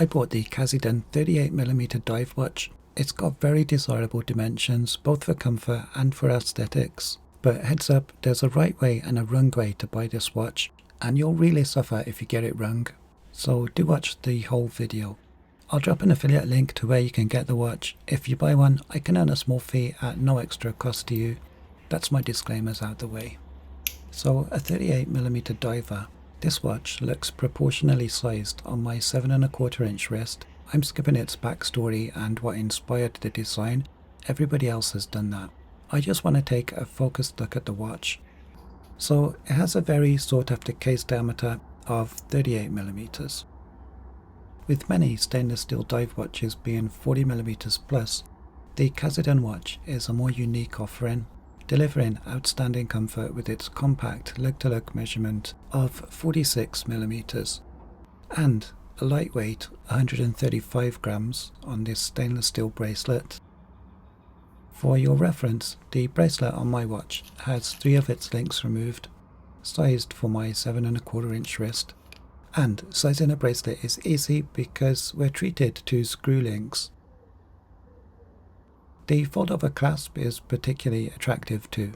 I bought the Cadisen 38mm dive watch. It's got very desirable dimensions, both for comfort and for aesthetics. But heads up, there's a right way and a wrong way to buy this watch, and you'll really suffer if you get it wrong. So do watch the whole video. I'll drop an affiliate link to where you can get the watch. If you buy one, I can earn a small fee at no extra cost to you. That's my disclaimers out the way. So a 38mm diver. This watch looks proportionally sized on my 7¼ inch wrist. I'm skipping its backstory and what inspired the design. Everybody else has done that. I just want to take a focused look at the watch. So it has a very sought after case diameter of 38mm. With many stainless steel dive watches being 40mm plus, the Cadisen watch is a more unique offering, delivering outstanding comfort with its compact lug-to-lug measurement of 46mm and a lightweight 135 grams on this stainless steel bracelet. For your reference, the bracelet on my watch has 3 of its links removed, sized for my 7¼ inch wrist. And sizing a bracelet is easy because we're treated to screw links. The fold-over clasp is particularly attractive too.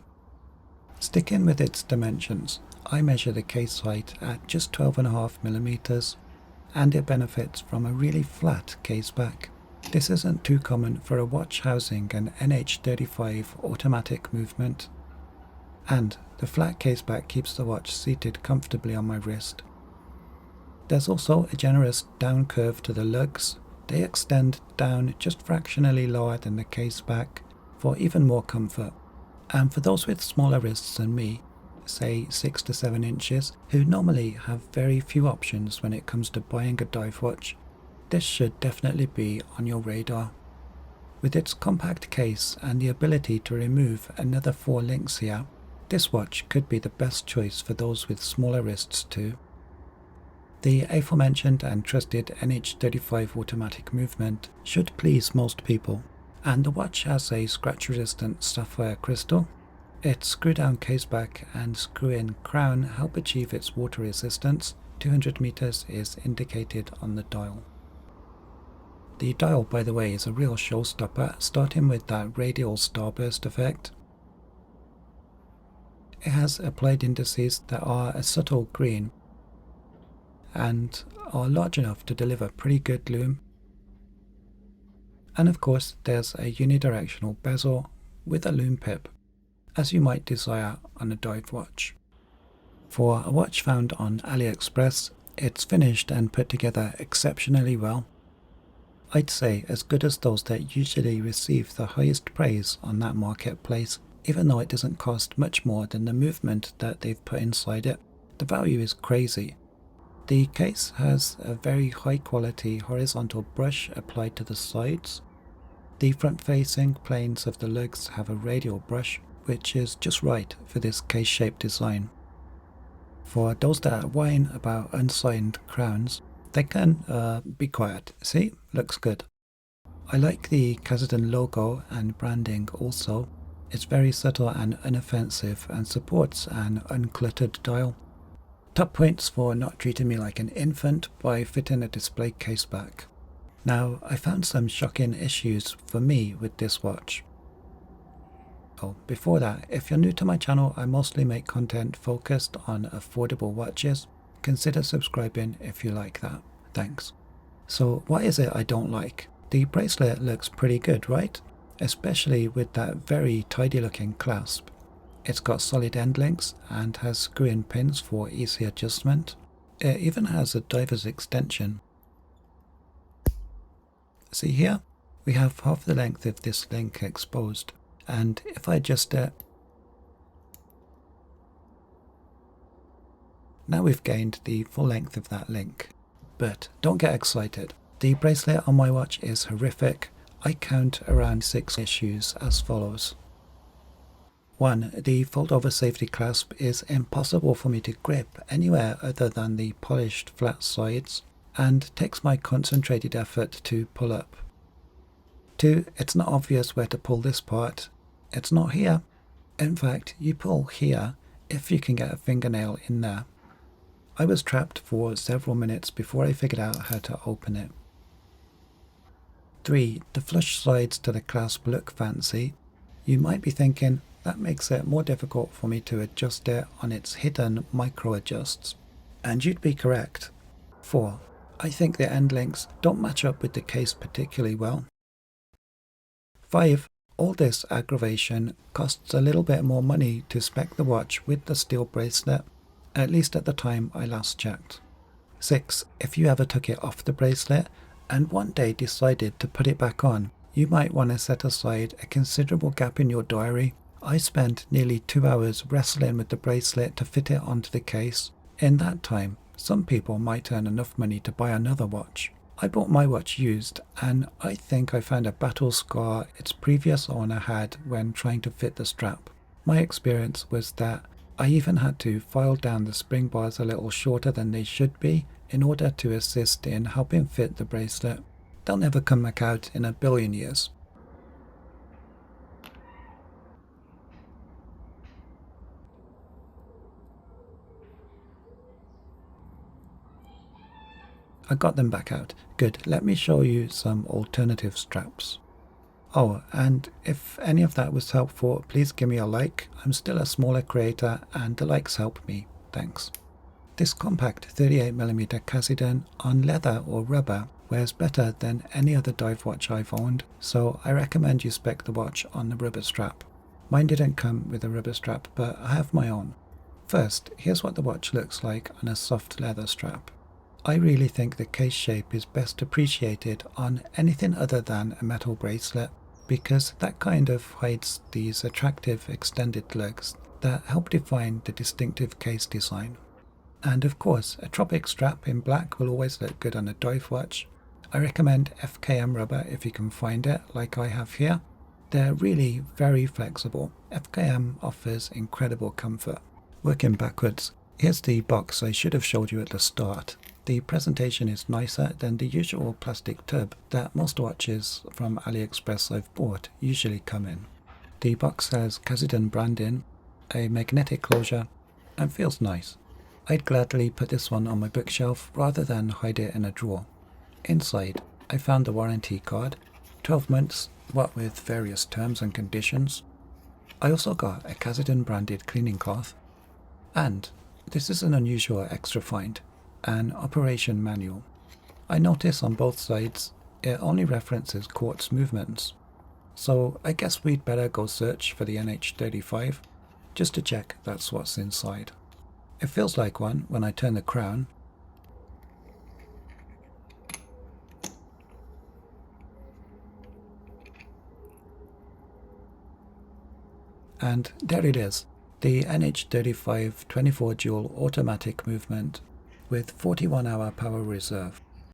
Sticking with its dimensions, I measure the case height at just 12.5mm, and it benefits from a really flat case back. This isn't too common for a watch housing an NH35 automatic movement, and the flat case back keeps the watch seated comfortably on my wrist. There's also a generous down curve to the lugs. They extend down just fractionally lower than the case back for even more comfort. And for those with smaller wrists than me, say 6 to 7 inches, who normally have very few options when it comes to buying a dive watch, this should definitely be on your radar. With its compact case and the ability to remove another 4 links here, this watch could be the best choice for those with smaller wrists too. The aforementioned and trusted NH35 automatic movement should please most people, and the watch has a scratch-resistant sapphire crystal. Its screw-down caseback and screw-in crown help achieve its water resistance. 200 meters is indicated on the dial. The dial, by the way, is a real showstopper, starting with that radial starburst effect. It has applied indices that are a subtle green and are large enough to deliver pretty good lume. And of course there's a unidirectional bezel with a lume pip, as you might desire on a dive watch. For a watch found on AliExpress, it's finished and put together exceptionally well. I'd say as good as those that usually receive the highest praise on that marketplace, even though it doesn't cost much more than the movement that they've put inside it. The value is crazy. The case has a very high quality horizontal brush applied to the sides. The front facing planes of the lugs have a radial brush, which is just right for this case shaped design. For those that whine about unsigned crowns, they can be quiet. See, looks good. I like the Cadisen logo and branding also. It's very subtle and unoffensive and supports an uncluttered dial. Top points for not treating me like an infant by fitting a display case back. Now, I found some shocking issues for me with this watch. Oh, before that, if you're new to my channel, I mostly make content focused on affordable watches. Consider subscribing if you like that. Thanks. So what is it I don't like? The bracelet looks pretty good, right? Especially with that very tidy looking clasp. It's got solid end links and has screw-in pins for easy adjustment. It even has a diver's extension. See here? We have half the length of this link exposed, and if I adjust it, now we've gained the full length of that link. But don't get excited. The bracelet on my watch is horrific. I count around 6 issues as follows. 1. The fold-over safety clasp is impossible for me to grip anywhere other than the polished flat sides, and takes my concentrated effort to pull up. 2. It's not obvious where to pull this part. It's not here. In fact, you pull here if you can get a fingernail in there. I was trapped for several minutes before I figured out how to open it. 3. The flush sides to the clasp look fancy. You might be thinking, that makes it more difficult for me to adjust it on its hidden micro adjusts. And you'd be correct. 4. I think the end links don't match up with the case particularly well. 5. All this aggravation costs a little bit more money to spec the watch with the steel bracelet, at least at the time I last checked. 6. If you ever took it off the bracelet and one day decided to put it back on, you might want to set aside a considerable gap in your diary. I spent nearly 2 hours wrestling with the bracelet to fit it onto the case. In that time, some people might earn enough money to buy another watch. I bought my watch used, and I think I found a battle scar its previous owner had when trying to fit the strap. My experience was that I even had to file down the spring bars a little shorter than they should be in order to assist in helping fit the bracelet. They'll never come back out in a billion years. I got them back out. Good, let me show you some alternative straps. Oh, and if any of that was helpful, please give me a like. I'm still a smaller creator and the likes help me. Thanks. This compact 38mm Cadisen on leather or rubber wears better than any other dive watch I've owned, so I recommend you spec the watch on the rubber strap. Mine didn't come with a rubber strap, but I have my own. First, here's what the watch looks like on a soft leather strap. I really think the case shape is best appreciated on anything other than a metal bracelet, because that kind of hides these attractive extended lugs that help define the distinctive case design. And of course, a Tropic strap in black will always look good on a dive watch. I recommend FKM rubber if you can find it, like I have here. They're really very flexible. FKM offers incredible comfort. Working backwards, here's the box I should have showed you at the start. The presentation is nicer than the usual plastic tub that most watches from AliExpress I've bought usually come in. The box has Cadisen branding, a magnetic closure, and feels nice. I'd gladly put this one on my bookshelf rather than hide it in a drawer. Inside, I found the warranty card, 12 months, what with various terms and conditions. I also got a Cadisen branded cleaning cloth, and this is an unusual extra find, an operation manual. I notice on both sides it only references quartz movements, so I guess we'd better go search for the NH35 just to check that's what's inside. It feels like one when I turn the crown. And there it is, the NH35 24 joule automatic movement with 41-hour power reserve.